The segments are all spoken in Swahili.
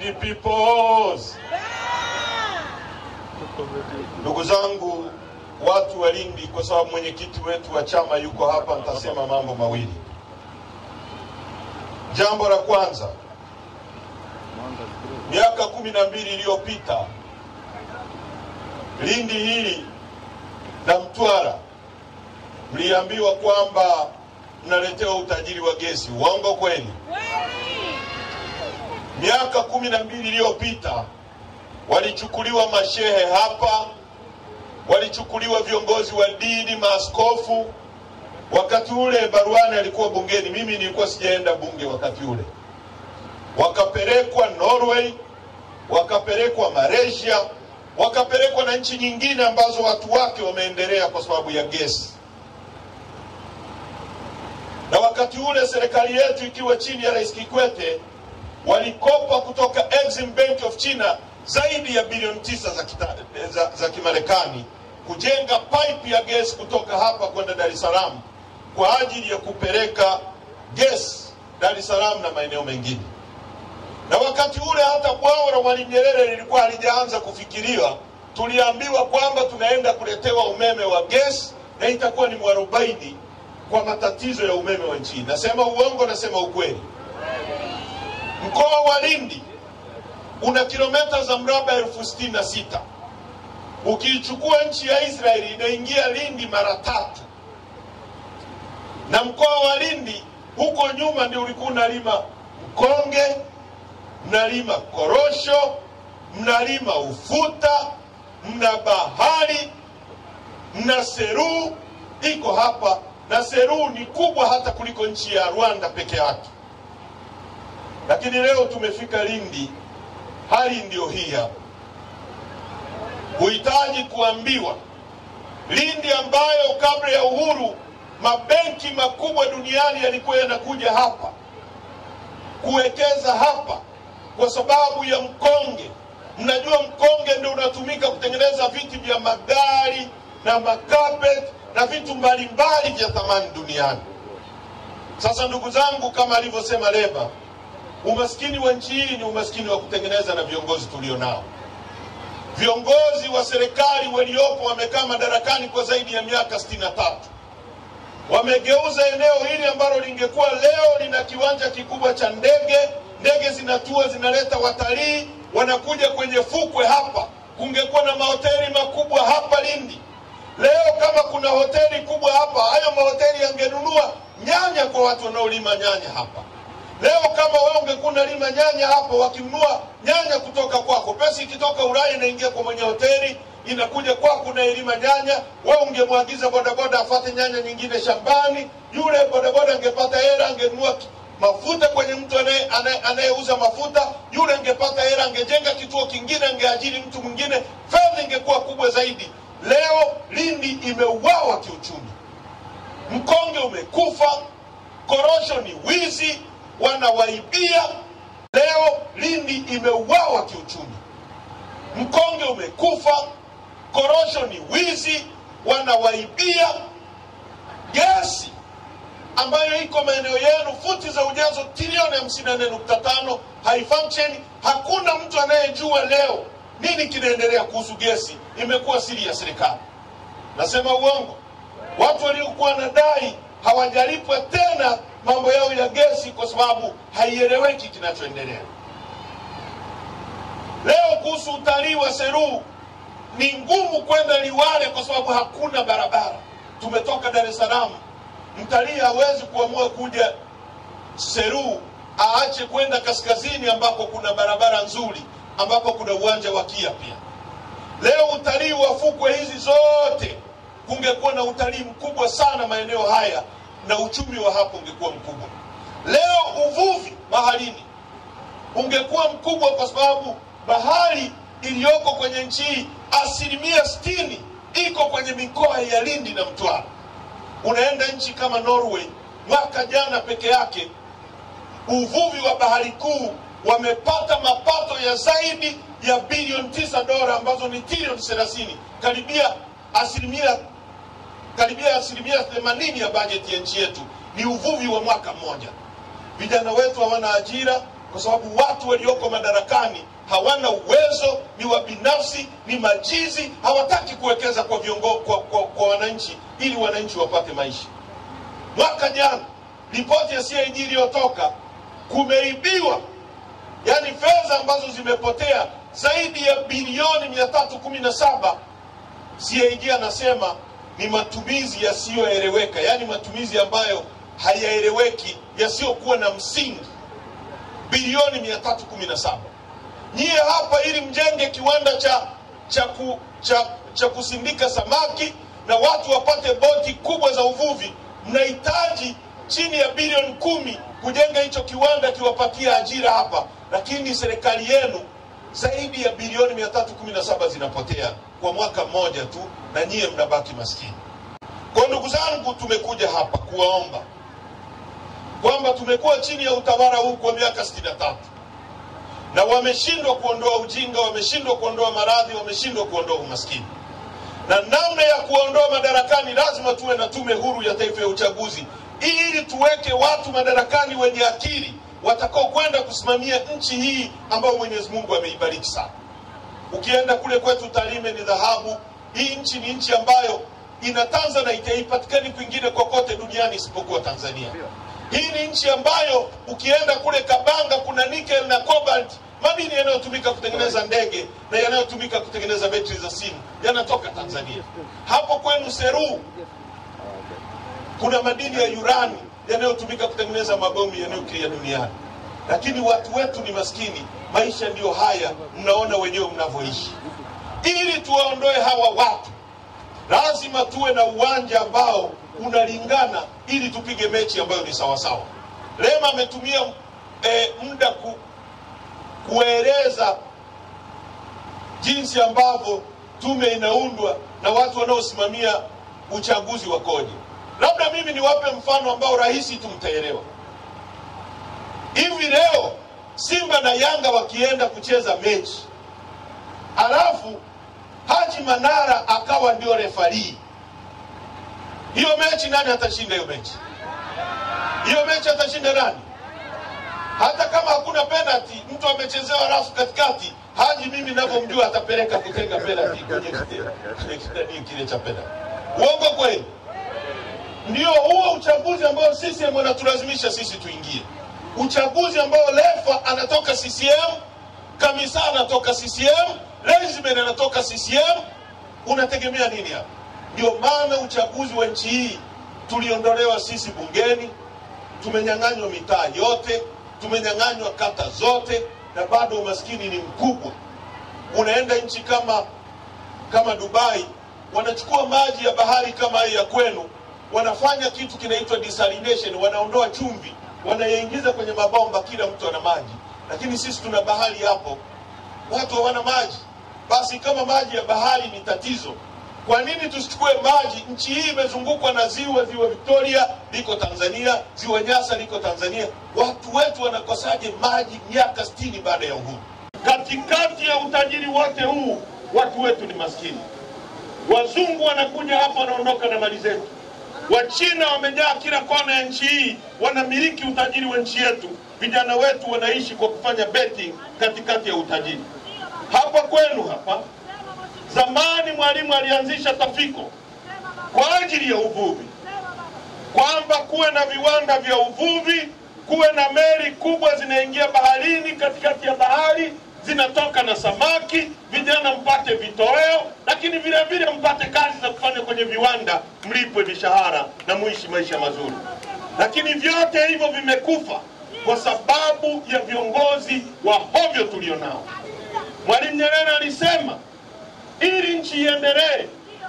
Lindi peoples. Ndugu zangu watu wa Lindi, kwa sababu mwenyekiti wetu wa chama yuko hapa, nitasema mambo mawili. Jambo la kwanza, miaka 12 iliyopita Lindi hili na Mtwara mliambiwa kwamba mnaletewa utajiri wa gesi. Uongo kweli? Miaka 12 iliyopita walichukuliwa mashehe hapa, walichukuliwa viongozi wa dini, maaskofu. Wakati ule Baruani alikuwa bungeni, mimi nilikuwa sijaenda bunge wakati ule. Wakapelekwa Norway, wakapelekwa Malaysia, wakapelekwa na nchi nyingine ambazo watu wake wameendelea kwa sababu ya gesi. Na wakati ule serikali yetu ikiwa chini ya Rais Kikwete walikopa kutoka Exim Bank of China zaidi ya bilioni 9 za Kimarekani kujenga pipe ya gesi kutoka hapa kwenda Dar es Salaam kwa ajili ya kupeleka gesi Dar es Salaam na maeneo mengine. Na wakati ule hata bwawa la Mwalimu Nyerere lilikuwa halijaanza kufikiriwa. Tuliambiwa kwamba tunaenda kuletewa umeme wa gesi na itakuwa ni mwarobaini kwa matatizo ya umeme wa nchi. Nasema uongo, nasema ukweli? Mkoa wa Lindi una kilomita za mraba 66,000. Ukichukua nchi ya Israeli inaingia Lindi mara 3. Na mkoa wa Lindi huko nyuma ndio ulikuwa unalima mkonge, mnalima korosho, mnalima ufuta, mna bahari, mna Seru iko hapa, na Seru ni kubwa hata kuliko nchi ya Rwanda peke yake. Lakini leo tumefika Lindi, hali ndio hii hapa. Huhitaji kuambiwa Lindi ambayo kabla ya uhuru mabenki makubwa duniani yalikuwa yanakuja hapa kuwekeza hapa kwa sababu ya mkonge. Mnajua mkonge ndio unatumika kutengeneza viti vya magari na makapet na vitu mbalimbali vya thamani duniani. Sasa ndugu zangu, kama alivyosema Leba, umaskini wa nchi hii ni umaskini wa kutengeneza na viongozi tulionao. Viongozi wa serikali waliopo wamekaa madarakani kwa zaidi ya miaka 63. Wamegeuza eneo hili ambalo lingekuwa leo lina kiwanja kikubwa cha ndege, ndege zinatua zinaleta watalii, wanakuja kwenye fukwe hapa. Kungekuwa na mahoteli makubwa hapa Lindi. Leo kama kuna hoteli kubwa hapa, hayo mahoteli yangenunua nyanya kwa watu wanaolima nyanya hapa. Leo kama wewe ungekuwa unalima nyanya hapo, wakinunua nyanya kutoka kwako, pesa ikitoka Ulaya inaingia kwa mwenye hoteli, inakuja kwako na elima nyanya. Wewe ungemwagiza bodaboda afuate nyanya nyingine shambani, yule bodaboda angepata hela, angenunua mafuta kwenye mtu anayeuza mafuta, yule angepata hela, angejenga kituo kingine, angeajiri mtu mwingine, fedha ingekuwa kubwa zaidi. Leo Lindi imeuawa kiuchumi. Mkonge umekufa, korosho ni wizi, wanawaibia. Leo Lindi imeuawa kiuchumi. Mkonge umekufa, korosho ni wizi, wanawaibia. Gesi ambayo iko maeneo yenu, futi za ujazo trilioni 54.5 haifunction. Hakuna mtu anayejua leo nini kinaendelea kuhusu gesi. Imekuwa siri ya serikali. Nasema uongo? Watu waliokuwa wanadai hawajalipwa tena mambo yao ya gesi kwa sababu haieleweki kinachoendelea. Leo kuhusu utalii wa Seru, ni ngumu kwenda Liwale kwa sababu hakuna barabara. Tumetoka Dar es Salaam, mtalii hawezi kuamua kuja Seru aache kwenda kaskazini ambako kuna barabara nzuri, ambako kuna uwanja wa Kia pia. Leo utalii wa fukwe hizi zote, kungekuwa na utalii mkubwa sana maeneo haya na uchumi wa hapo ungekuwa mkubwa. Leo uvuvi baharini ungekuwa mkubwa kwa sababu bahari iliyoko kwenye nchi hii 60% iko kwenye mikoa ya Lindi na Mtwara. Unaenda nchi kama Norway, mwaka jana peke yake uvuvi wa bahari kuu wamepata mapato ya zaidi ya bilioni 9 dola ambazo ni trilioni 30, karibia asilimia 80 ya bajeti ya nchi yetu ni uvuvi wa mwaka mmoja. Vijana wetu hawana ajira kwa sababu watu walioko madarakani hawana uwezo, ni wabinafsi, ni majizi, hawataki kuwekeza kwa kwa wananchi ili wananchi wapate maisha. Mwaka jana ripoti ya CAG iliyotoka, kumeibiwa, yani fedha ambazo zimepotea zaidi ya bilioni 317. CAG anasema ni matumizi yasiyoeleweka, yani matumizi ambayo hayaeleweki, yasiyokuwa na msingi. Bilioni 317. Nyie hapa ili mjenge kiwanda cha kusindika samaki na watu wapate boti kubwa za uvuvi, mnahitaji chini ya bilioni 10 kujenga hicho kiwanda kiwapatia ajira hapa, lakini serikali yenu zaidi ya bilioni 317 zinapotea kwa mwaka mmoja tu, na nyie mnabaki maskini. Kwa ndugu zangu, tumekuja hapa kuwaomba kwamba tumekuwa chini ya utawala huu kwa miaka 63 na wameshindwa kuondoa ujinga, wameshindwa kuondoa maradhi, wameshindwa kuondoa umaskini. Na namna ya kuondoa madarakani, lazima tuwe na tume huru ya taifa ya uchaguzi, ili tuweke watu madarakani wenye akili, watakao kwenda kusimamia nchi hii ambayo Mwenyezi Mungu ameibariki sana. Ukienda kule kwetu Tarime ni dhahabu. Hii nchi ni nchi ambayo ina Tanzanite, haipatikani kwingine kokote duniani isipokuwa Tanzania. Hii ni nchi ambayo ukienda kule Kabanga kuna nickel na cobalt, madini yanayotumika kutengeneza ndege na yanayotumika kutengeneza betri za simu yanatoka Tanzania. Hapo kwenu Seru kuna madini ya urani yanayotumika kutengeneza mabomu ya nyuklia duniani. Lakini watu wetu ni maskini, maisha ndiyo haya mnaona wenyewe mnavyoishi. Ili tuwaondoe hawa watu, lazima tuwe na uwanja ambao unalingana, ili tupige mechi ambayo ni sawa sawa. Lema ametumia muda kueleza jinsi ambavyo tume inaundwa na watu wanaosimamia uchaguzi wakoje. Labda mimi niwape mfano ambao rahisi tumtaelewa. Hivi leo Simba na Yanga wakienda kucheza mechi, alafu Haji Manara akawa ndio refari, hiyo mechi nani atashinda hiyo mechi? Hiyo mechi atashinda nani? Hata kama hakuna penalty, mtu amechezewa rafu katikati, Haji mimi ninavyomjua atapeleka kutenga penalty kwenye kile cha penalty. Uongo kweli? Ndio huo uchaguzi ambao CCM wanatulazimisha sisi tuingie. Uchaguzi ambao Lefa anatoka CCM, Kamisa anatoka CCM, Lenzman anatoka CCM, unategemea nini hapa? Ndio maana uchaguzi wa nchi hii tuliondolewa sisi bungeni, tumenyang'anywa mitaa yote, tumenyang'anywa kata zote, na bado umaskini ni mkubwa. Unaenda nchi kama Dubai, wanachukua maji ya bahari kama hii ya kwenu, wanafanya kitu kinaitwa desalination, wanaondoa chumvi, wanayaingiza kwenye mabomba, kila mtu ana maji. Lakini sisi tuna bahari hapo, watu hawana maji. Basi kama maji ya bahari ni tatizo, kwa nini tusichukue maji? Nchi hii imezungukwa na ziwa Victoria liko Tanzania, ziwa Nyasa liko Tanzania. Watu wetu wanakosaje maji miaka 60 baada ya uhuru? Katikati ya utajiri wote huu, watu wetu ni maskini. Wazungu wanakuja hapa, wanaondoka na mali zetu. Wachina wamejaa kila kona ya nchi hii, wanamiliki utajiri wa nchi yetu. Vijana wetu wanaishi kwa kufanya betting katikati ya utajiri. Hapa kwenu hapa, zamani Mwalimu alianzisha Tafiko kwa ajili ya uvuvi, kwamba kuwe na viwanda vya uvuvi, kuwe na meli kubwa zinaingia baharini, katikati ya bahari zinatoka na samaki, vijana mpate vitoweo, lakini vile vile mpate kazi za kufanya kwenye viwanda, mlipwe mishahara na muishi maisha mazuri. Lakini vyote hivyo vimekufa kwa sababu ya viongozi wa hovyo tulionao. Mwalimu Nyerere alisema ili nchi iendelee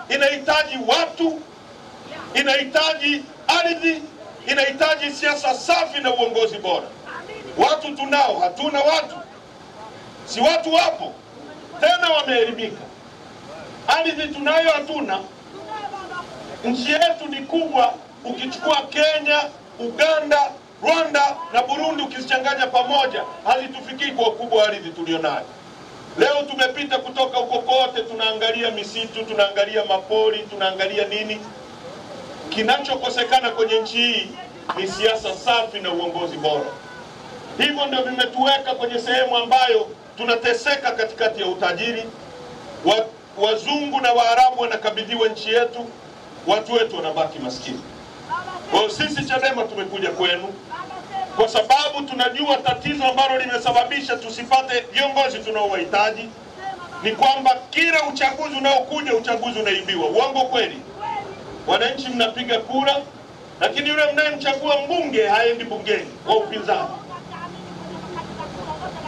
inahitaji watu, inahitaji ardhi, inahitaji siasa safi na uongozi bora. Watu tunao, hatuna watu. Si watu wapo, tena wameelimika. Ardhi tunayo, hatuna. Nchi yetu ni kubwa, ukichukua Kenya, Uganda, Rwanda na Burundi ukizichanganya pamoja, hazitufikii kwa ukubwa wa ardhi tulionayo. Leo tumepita kutoka huko kote, tunaangalia misitu, tunaangalia mapori, tunaangalia nini. Kinachokosekana kwenye nchi hii ni siasa safi na uongozi bora. Hivyo ndio vimetuweka kwenye sehemu ambayo tunateseka katikati ya utajiri. Wazungu na Waarabu wanakabidhiwa nchi yetu, watu wetu wanabaki maskini. Kwa sisi Chadema tumekuja kwenu kwa sababu tunajua tatizo ambalo limesababisha tusipate viongozi tunaowahitaji ni kwamba kila uchaguzi unaokuja uchaguzi unaibiwa. Uongo kweli? Wananchi mnapiga kura, lakini yule mnayemchagua mbunge haendi bungeni kwa upinzani.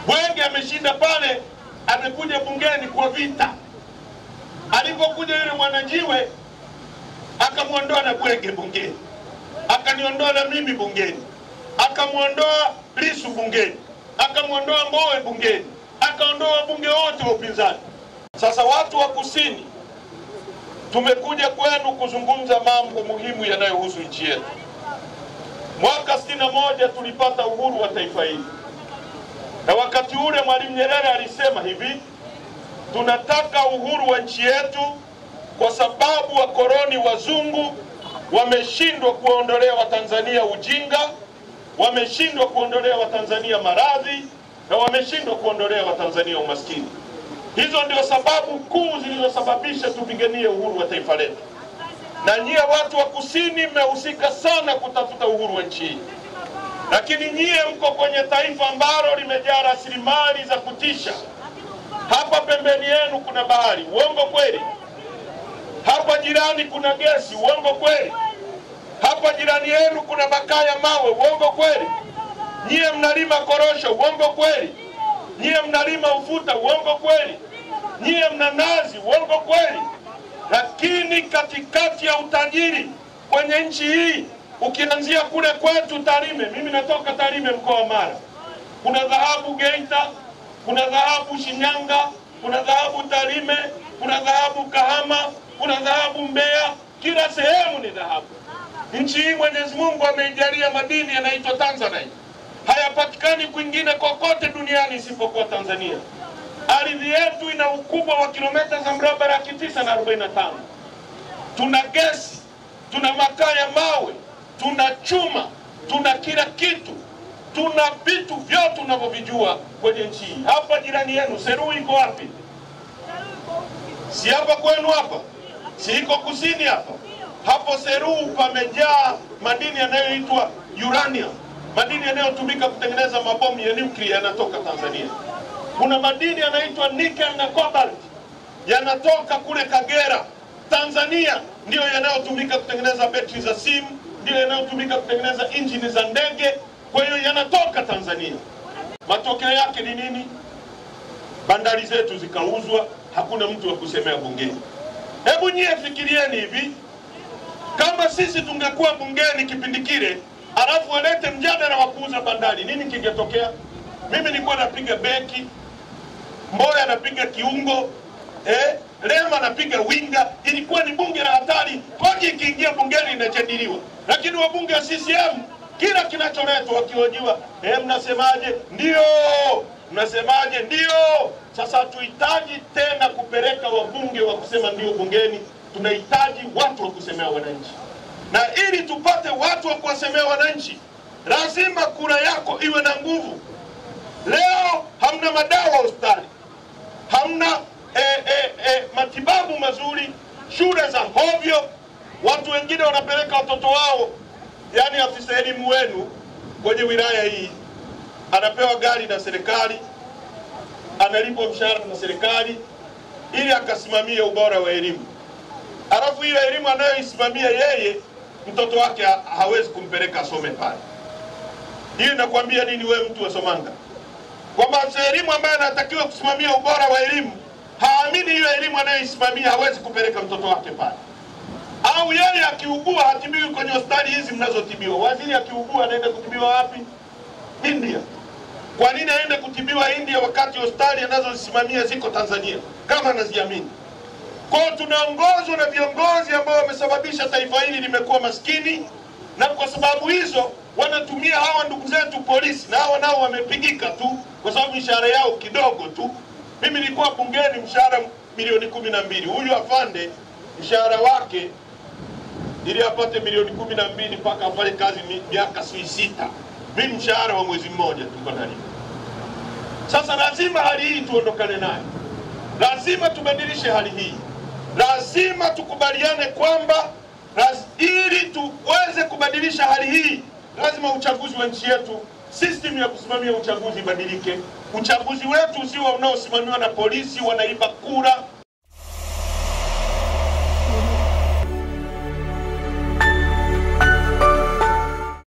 Bwenge ameshinda pale, amekuja bungeni kwa vita. Alipokuja yule Mwanajiwe akamuondoa na Bwenge bungeni, akaniondoa na mimi bungeni, akamuondoa Lissu bungeni, akamuondoa Mbowe bungeni, akaondoa bunge wote wa upinzani. Sasa watu wa kusini tumekuja kwenu kuzungumza mambo muhimu yanayohusu nchi yetu. Mwaka 61 tulipata uhuru wa taifa hili. Na wakati ule Mwalimu Nyerere alisema hivi, tunataka uhuru wa nchi yetu kwa sababu wakoloni wazungu wameshindwa kuondolea Watanzania ujinga, wameshindwa kuondolea Watanzania maradhi, na wameshindwa kuondolea Watanzania umaskini. Hizo ndio sababu kuu zilizosababisha tupiganie uhuru wa taifa letu. Na nyie watu wa kusini mmehusika sana kutafuta uhuru wa nchi hii. Lakini nyie mko kwenye taifa ambalo limejaa rasilimali za kutisha. Hapa pembeni yenu kuna bahari, uongo kweli? Hapa jirani kuna gesi, uongo kweli? Hapa jirani yenu kuna makaa ya mawe, uongo kweli? Nyie mnalima korosho, uongo kweli? Nyie mnalima ufuta, uongo kweli? Nyie mna nazi, uongo kweli? Lakini katikati ya utajiri kwenye nchi hii, ukianzia kule kwetu Tarime, mimi natoka Tarime mkoa wa Mara, kuna dhahabu Geita, kuna dhahabu Shinyanga, kuna dhahabu Tarime, kuna dhahabu Kahama, kuna dhahabu Mbeya, kila sehemu ni dhahabu. Nchi hii Mwenyezi Mungu ameijalia madini yanaitwa Tanzanite. Hayapatikani kwingine kokote duniani isipokuwa Tanzania. Ardhi yetu ina ukubwa wa kilomita za mraba 945. Tuna gesi, tuna makaa ya mawe, tuna chuma, tuna kila kitu. Tuna vitu vyote tunavyovijua kwenye nchi hii. Hapa jirani yenu Seru iko wapi? Si hapa kwenu hapa? Si iko kusini hapa? Hapo Seru pamejaa madini yanayoitwa uranium. Madini yanayotumika kutengeneza mabomu ya nuclear yanatoka Tanzania. Kuna madini yanaitwa nickel na cobalt yanatoka kule Kagera. Tanzania ndio yanayotumika kutengeneza betri za simu, ndio yanayotumika kutengeneza injini za ndege. Kwa hiyo yanatoka Tanzania. Matokeo yake ni nini? Bandari zetu zikauzwa, hakuna mtu wa kusemea bungeni. Hebu nyie fikirieni hivi, kama sisi tungekuwa bungeni kipindi kile, alafu walete mjadala wa kuuza bandari, nini kingetokea? Mimi nilikuwa napiga beki, Mbowe anapiga kiungo, Lema anapiga winga. Ilikuwa ni bunge la hatari, hoja ikiingia bungeni inajadiliwa. Lakini wabunge wa CCM kila kinacholetwa wakihojiwa, mnasemaje? Ndio. Mnasemaje? Ndio. Sasa hatuhitaji tena kupeleka wabunge wa kusema ndio bungeni, tunahitaji watu wa kusemea wananchi. Na ili tupate watu wa kuwasemea wananchi, lazima kura yako iwe na nguvu. Leo hamna madawa hospitali, hamna matibabu mazuri, shule za hovyo. Watu wengine wanapeleka watoto wao, yani afisa elimu wenu kwenye wilaya hii anapewa gari na serikali, analipwa mshahara na serikali ili akasimamie ubora wa elimu. Alafu ile elimu anayoisimamia yeye, mtoto wake hawezi kumpeleka asome pale. Hii inakwambia nini wewe mtu wa Somanga? Kwamba elimu ambayo anatakiwa kusimamia ubora wa elimu, haamini hiyo elimu anayoisimamia hawezi kupeleka mtoto wake pale. Au yeye akiugua hatibiwi kwenye hospitali hizi mnazotibiwa. Waziri akiugua anaenda kutibiwa wapi? India. Kwa nini aende kutibiwa India wakati hospitali anazosimamia ziko Tanzania kama anaziamini? Kwa tunaongozwa na viongozi ambao wamesababisha taifa hili limekuwa maskini, na kwa sababu hizo wanatumia hawa ndugu zetu polisi, na hawa nao wamepigika tu kwa sababu mishahara yao kidogo tu. Mimi nilikuwa bungeni, mshahara milioni 12. Huyu afande mshahara wake ili apate milioni 12 mpaka afanye kazi miaka 6. mimi mshahara wa mwezi mmoja tuko nani. Sasa lazima hali hii tuondokane nayo, lazima tubadilishe hali hii, lazima tukubaliane kwamba ili tuweze kubadilisha hali hii lazima uchaguzi wa nchi yetu, system ya kusimamia uchaguzi ibadilike. Uchaguzi wetu usiwe unaosimamiwa na polisi wanaiba kura